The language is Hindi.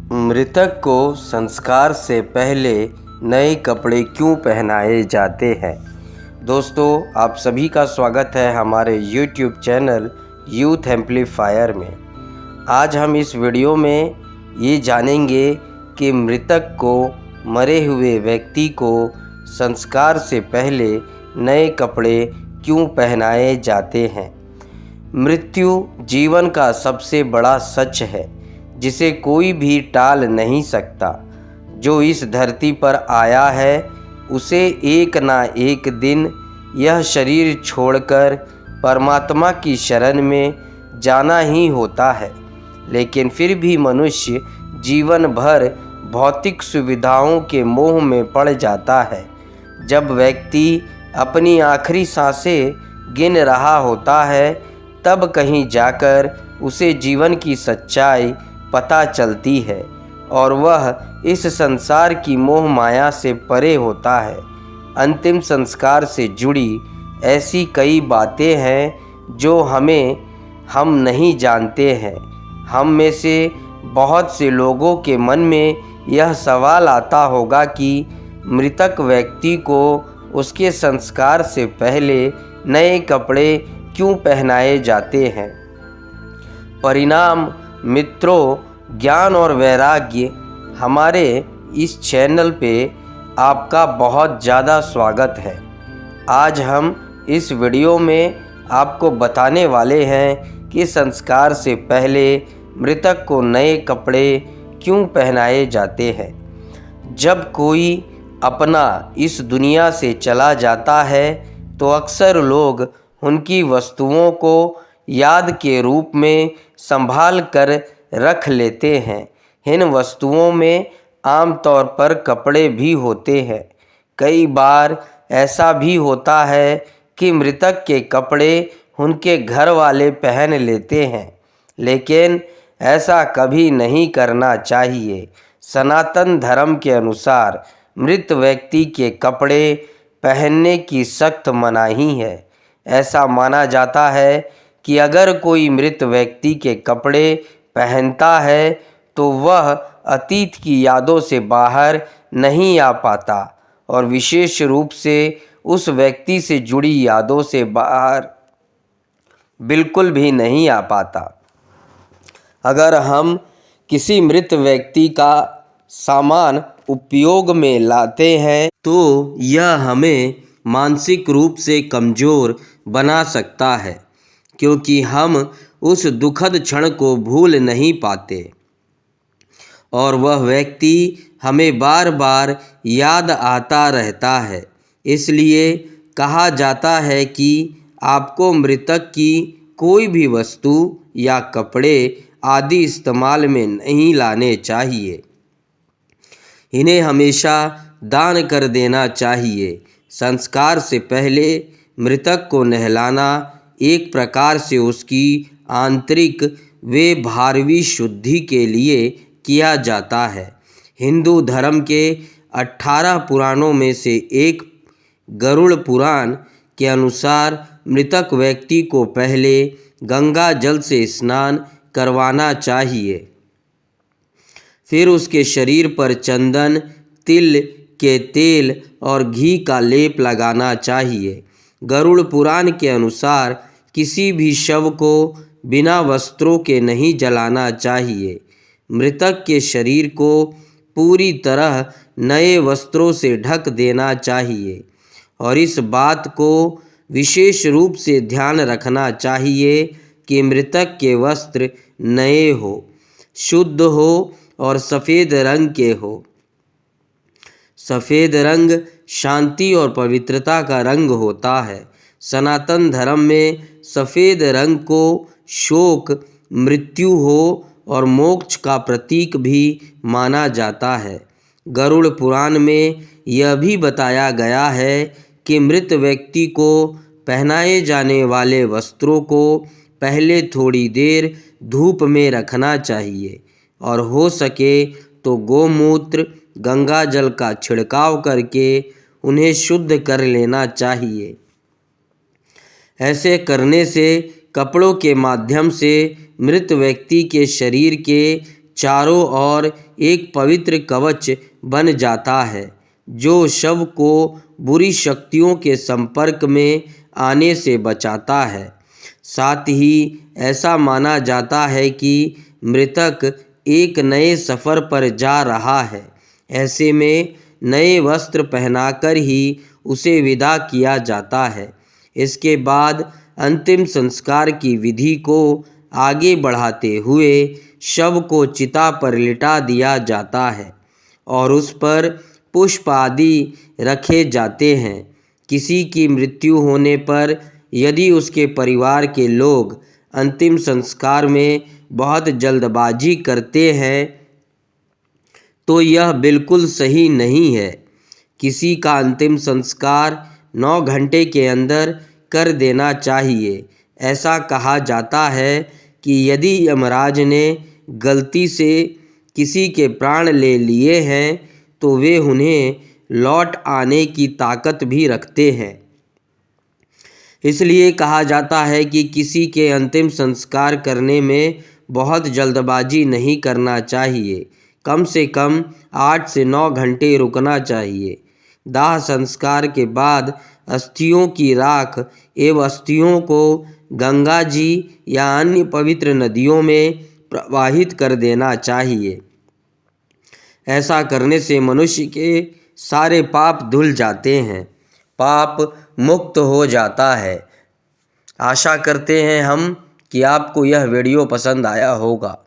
मृतक को संस्कार से पहले नए कपड़े क्यों पहनाए जाते हैं। दोस्तों, आप सभी का स्वागत है हमारे YouTube चैनल यूथ एम्पलीफायर में। आज हम इस वीडियो में ये जानेंगे कि मृतक को, मरे हुए व्यक्ति को संस्कार से पहले नए कपड़े क्यों पहनाए जाते हैं। मृत्यु जीवन का सबसे बड़ा सच है जिसे कोई भी टाल नहीं सकता। जो इस धरती पर आया है उसे एक ना एक दिन यह शरीर छोड़कर परमात्मा की शरण में जाना ही होता है। लेकिन फिर भी मनुष्य जीवन भर भौतिक सुविधाओं के मोह में पड़ जाता है। जब व्यक्ति अपनी आखिरी सांसें गिन रहा होता है तब कहीं जाकर उसे जीवन की सच्चाई पता चलती है और वह इस संसार की मोह माया से परे होता है। अंतिम संस्कार से जुड़ी ऐसी कई बातें हैं जो हम नहीं जानते हैं। हम में से बहुत से लोगों के मन में यह सवाल आता होगा कि मृतक व्यक्ति को उसके संस्कार से पहले नए कपड़े क्यों पहनाए जाते हैं। परिणाम मित्रों, ज्ञान और वैराग्य हमारे इस चैनल पे आपका बहुत ज़्यादा स्वागत है। आज हम इस वीडियो में आपको बताने वाले हैं कि संस्कार से पहले मृतक को नए कपड़े क्यों पहनाए जाते हैं। जब कोई अपना इस दुनिया से चला जाता है तो अक्सर लोग उनकी वस्तुओं को याद के रूप में संभाल कर रख लेते हैं। इन वस्तुओं में आमतौर पर कपड़े भी होते हैं। कई बार ऐसा भी होता है कि मृतक के कपड़े उनके घर वाले पहन लेते हैं, लेकिन ऐसा कभी नहीं करना चाहिए। सनातन धर्म के अनुसार मृत व्यक्ति के कपड़े पहनने की सख्त मनाही है। ऐसा माना जाता है कि अगर कोई मृत व्यक्ति के कपड़े पहनता है तो वह अतीत की यादों से बाहर नहीं आ पाता और विशेष रूप से उस व्यक्ति से जुड़ी यादों से बाहर बिल्कुल भी नहीं आ पाता। अगर हम किसी मृत व्यक्ति का सामान उपयोग में लाते हैं तो यह हमें मानसिक रूप से कमज़ोर बना सकता है, क्योंकि हम उस दुखद क्षण को भूल नहीं पाते और वह व्यक्ति हमें बार बार याद आता रहता है। इसलिए कहा जाता है कि आपको मृतक की कोई भी वस्तु या कपड़े आदि इस्तेमाल में नहीं लाने चाहिए। इन्हें हमेशा दान कर देना चाहिए। संस्कार से पहले मृतक को नहलाना एक प्रकार से उसकी आंतरिक व बाहरी शुद्धि के लिए किया जाता है। हिंदू धर्म के 18 पुराणों में से एक गरुड़ पुराण के अनुसार मृतक व्यक्ति को पहले गंगा जल से स्नान करवाना चाहिए, फिर उसके शरीर पर चंदन, तिल के तेल और घी का लेप लगाना चाहिए। गरुड़ पुराण के अनुसार किसी भी शव को बिना वस्त्रों के नहीं जलाना चाहिए। मृतक के शरीर को पूरी तरह नए वस्त्रों से ढक देना चाहिए और इस बात को विशेष रूप से ध्यान रखना चाहिए कि मृतक के वस्त्र नए हो, शुद्ध हो और सफ़ेद रंग के हो। सफ़ेद रंग शांति और पवित्रता का रंग होता है। सनातन धर्म में सफ़ेद रंग को शोक, मृत्यु हो और मोक्ष का प्रतीक भी माना जाता है। गरुड़ पुराण में यह भी बताया गया है कि मृत व्यक्ति को पहनाए जाने वाले वस्त्रों को पहले थोड़ी देर धूप में रखना चाहिए और हो सके तो गोमूत्र, गंगा जल का छिड़काव करके उन्हें शुद्ध कर लेना चाहिए। ऐसे करने से कपड़ों के माध्यम से मृत व्यक्ति के शरीर के चारों ओर एक पवित्र कवच बन जाता है जो शव को बुरी शक्तियों के संपर्क में आने से बचाता है। साथ ही ऐसा माना जाता है कि मृतक एक नए सफ़र पर जा रहा है। ऐसे में नए वस्त्र पहनाकर ही उसे विदा किया जाता है। इसके बाद अंतिम संस्कार की विधि को आगे बढ़ाते हुए शव को चिता पर लिटा दिया जाता है और उस पर पुष्प आदि रखे जाते हैं। किसी की मृत्यु होने पर यदि उसके परिवार के लोग अंतिम संस्कार में बहुत जल्दबाजी करते हैं तो यह बिल्कुल सही नहीं है। किसी का अंतिम संस्कार 9 घंटे के अंदर कर देना चाहिए। ऐसा कहा जाता है कि यदि यमराज ने गलती से किसी के प्राण ले लिए हैं तो वे उन्हें लौट आने की ताकत भी रखते हैं। इसलिए कहा जाता है कि किसी के अंतिम संस्कार करने में बहुत जल्दबाजी नहीं करना चाहिए। कम से कम 8 से 9 घंटे रुकना चाहिए। दाह संस्कार के बाद अस्थियों की राख एवं अस्थियों को गंगा जी या अन्य पवित्र नदियों में प्रवाहित कर देना चाहिए। ऐसा करने से मनुष्य के सारे पाप धुल जाते हैं, पाप मुक्त हो जाता है। आशा करते हैं हम कि आपको यह वीडियो पसंद आया होगा।